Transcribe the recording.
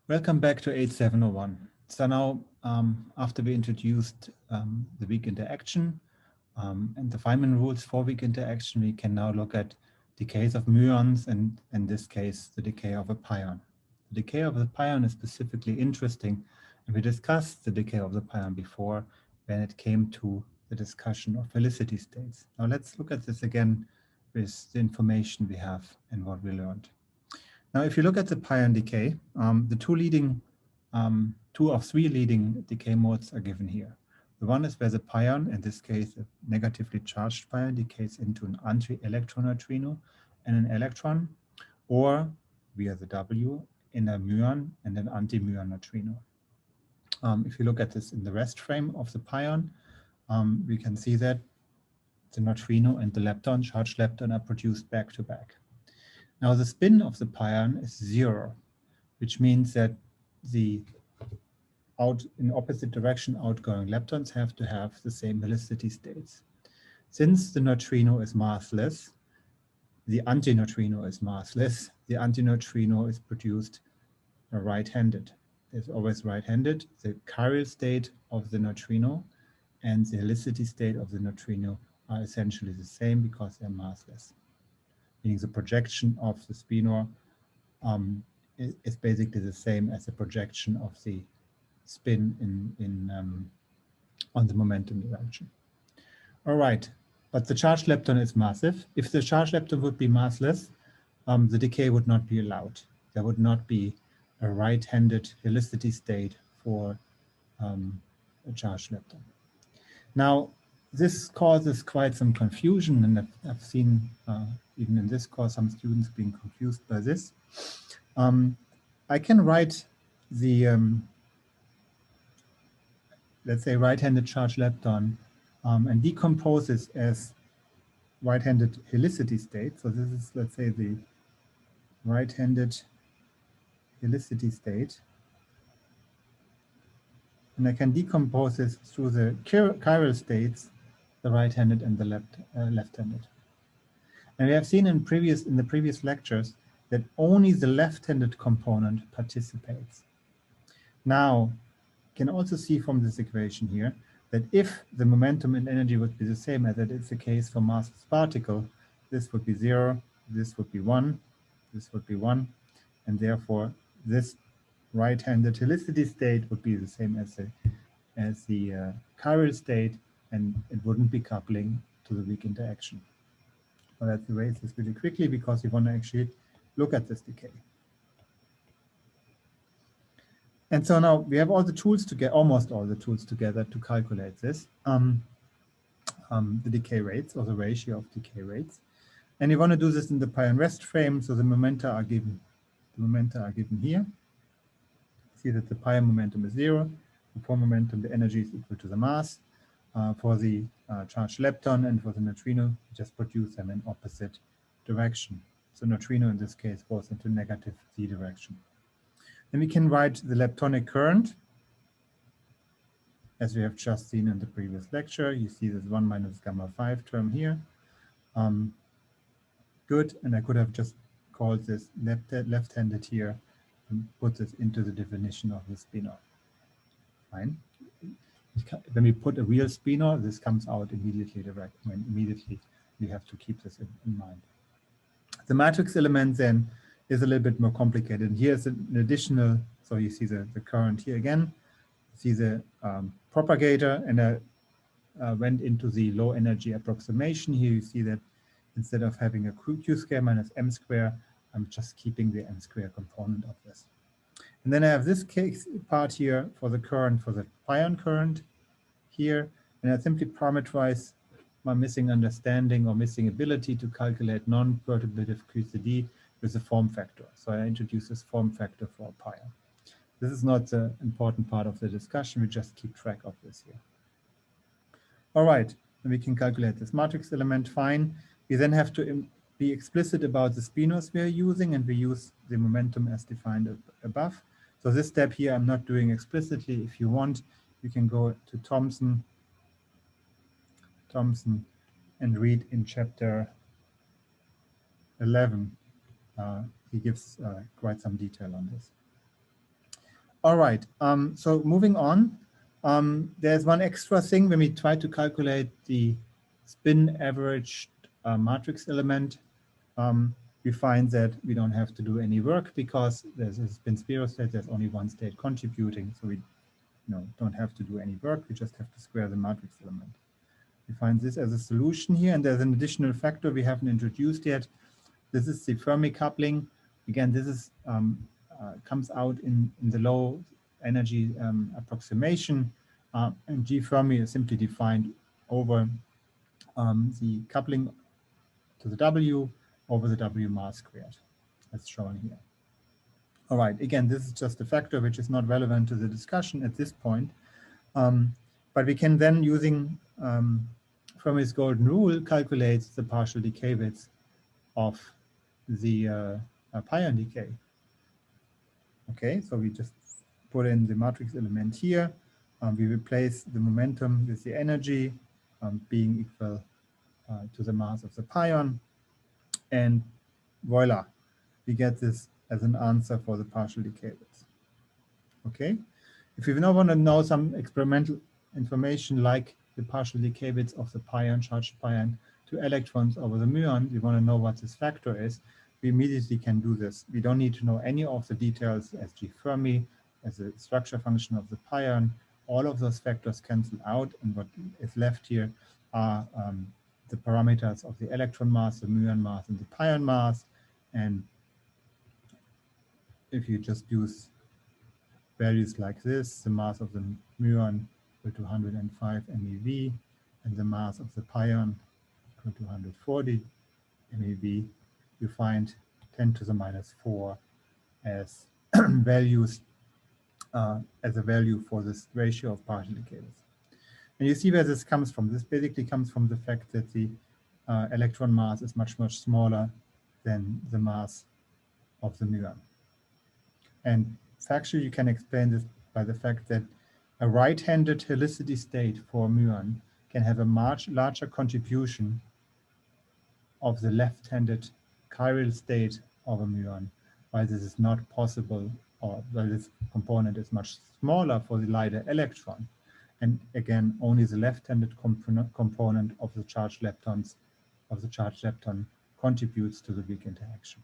Welcome back to 8701. So now, after we introduced the weak interaction and the Feynman rules for weak interaction, we can now look at decays of muons and, in this case, the decay of a pion. The decay of the pion is specifically interesting, and we discussed the decay of the pion before when it came to the discussion of helicity states. Now let's look at this again with the information we have and what we learned. Now, if you look at the pion decay, the two of three leading decay modes are given here. The one is where the pion, in this case, a negatively charged pion, decays into an anti-electron neutrino and an electron, or via the W in a muon and an anti-muon neutrino. If you look at this in the rest frame of the pion, we can see that the neutrino and the lepton, charged lepton, are produced back to back. Now the spin of the pion is 0, which means that the in opposite direction outgoing leptons have to have the same helicity states. Since the neutrino is massless, the antineutrino is massless. The antineutrino is produced right-handed. It's always right-handed. The chiral state of the neutrino and the helicity state of the neutrino are essentially the same because they're massless. Meaning the projection of the spinor is basically the same as the projection of the spin on the momentum direction. All right, but the charged lepton is massive. If the charged lepton would be massless, the decay would not be allowed. There would not be a right-handed helicity state for a charged lepton. Now, this causes quite some confusion, and I've seen even in this course some students being confused by this. I can write the, let's say, right-handed charged lepton and decompose this as right-handed helicity state. So this is, let's say, the right-handed helicity state. And I can decompose this through the chiral states, the right-handed and the left-handed. And we have seen in the previous lectures that only the left-handed component participates. Now, you can also see from this equation here that if the momentum and energy would be the same as it is the case for massless particle, this would be 0, this would be 1, this would be 1, and therefore this right-handed helicity state would be the same as the chiral state, and it wouldn't be coupling to the weak interaction. Well, let's erase this really quickly because we want to actually look at this decay. And so now we have all the tools together, almost all the tools together to calculate this, the decay rates or the ratio of decay rates. And you want to do this in the pion rest frame, so the momenta are given. The momenta are given here. See that the pion momentum is 0. For momentum, the energy is equal to the mass. For the charged lepton and for the neutrino, just produce them in opposite direction. So neutrino in this case goes into negative z direction. Then we can write the leptonic current, as we have just seen in the previous lecture. You see this 1 minus gamma 5 term here. Good, and I could have just called this left-handed here and put this into the definition of the spinor. Fine. When we put a real spinor, this comes out immediately direct. When immediately we have to keep this in mind. The matrix element then is a little bit more complicated. Here's an additional, so you see the current here again. You see the propagator, and I went into the low energy approximation. Here you see that instead of having a q square minus m square, I'm just keeping the m square component of this. And then I have this case part here for the current, for the pion current here, and I simply parameterize my missing understanding or missing ability to calculate non-perturbative QCD with a form factor. So I introduce this form factor for a pion. This is not the important part of the discussion, we just keep track of this here. All right, and we can calculate this matrix element, fine. We then have to be explicit about the spinors we are using, and we use the momentum as defined above. So this step here I'm not doing explicitly. If you want, you can go to Thomson and read in chapter 11. He gives quite some detail on this. All right, so moving on, there's one extra thing when we try to calculate the spin averaged matrix element. We find that we don't have to do any work because there's a spin zero state, there's only one state contributing, so we don't have to do any work, we just have to square the matrix element. We find this as a solution here, and there's an additional factor we haven't introduced yet. This is the Fermi coupling. Again, this is comes out in the low energy approximation, and G Fermi is simply defined over the coupling to the W over the W mass squared, as shown here. All right, again, this is just a factor which is not relevant to the discussion at this point, but we can then, using Fermi's golden rule, calculate the partial decay width of the pion decay. Okay, so we just put in the matrix element here. We replace the momentum with the energy being equal to the mass of the pion, and voila, we get this as an answer for the partial decay width. Okay, if you now want to know some experimental information like the partial decay width of the pion, charged pion, to electrons over the muon, we want to know what this factor is, we immediately can do this. We don't need to know any of the details as G Fermi, as a structure function of the pion. All of those factors cancel out, and what is left here are the parameters of the electron mass, the muon mass, and the pion mass. And if you just use values like this, the mass of the muon equal to 105 MeV, and the mass of the pion equal to 140 MeV, you find 10 to the minus 4 as values, as a value for this ratio of partial decay width. And you see where this comes from. This basically comes from the fact that the electron mass is much, much smaller than the mass of the muon. And factually, you can explain this by the fact that a right-handed helicity state for a muon can have a much larger contribution of the left-handed chiral state of a muon, while this is not possible, or while this component is much smaller for the lighter electron. And again, only the left-handed component of the charged lepton contributes to the weak interaction.